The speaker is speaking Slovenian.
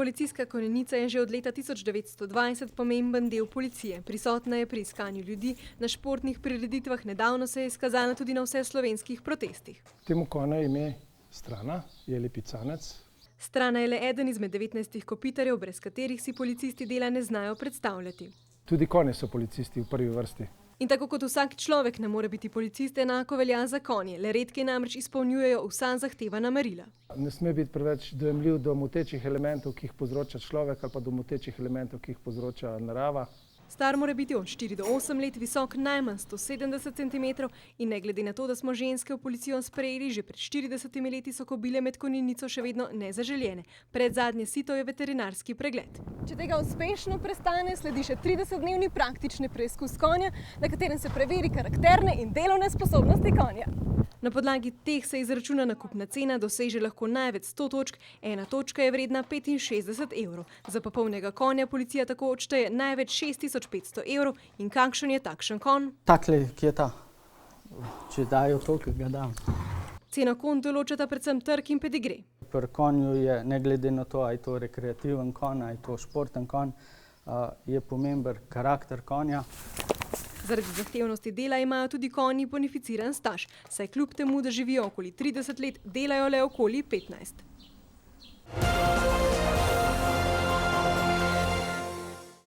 Policijska konjenica je že od leta 1920 pomemben del policije. Prisotna je pri iskanju ljudi, na športnih prireditvah, nedavno se je izkazala tudi na vseslovenskih protestih. Temu konju ime Strana, je lipicanec. Strana je le eden izmed 19 kopitarjev, brez katerih si policisti dela ne znajo predstavljati. Tudi konji so policisti v prvi vrsti. In tako kot vsak človek ne more biti policist, enako velja za konje. Le redki namreč izpolnjujejo vsa zahtevana merila. Ne sme biti preveč dojemljiv do motečih elementov, ki jih povzroča človek, ali pa do motečih elementov, ki jih povzroča narava. Star mora biti od 4 do 8 let, visok najmanj 170 cm in ne glede na to, da smo ženske v policijo sprejeli že pred 40 leti, so kobile med konjenico še vedno nezaželjene. Predzadnje sito je veterinarski pregled. Če tega uspešno prestane, sledi še 30-dnevni praktični preizkus konja, na katerem se preveri karakterne in delovne sposobnosti konja. Na podlagi teh se izračuna nakupna cena, doseže lahko največ 100 točk, ena točka je vredna 65 evrov. Za popolnega konja policija tako odšteje največ 6500 evrov. In kakšen je takšen konj? Takle, ki je ta. Če dajo toliko, ga dam. Ceno konj določata predvsem trg in pedigre. Pri konju je, ne glede na to, ali je to rekreativen konj, ali je to športen konj, je pomemben karakter konja. Zaradi zahtevnosti dela imajo tudi konji bonificiran staž, saj kljub temu, da živijo okoli 30 let, delajo le okoli 15.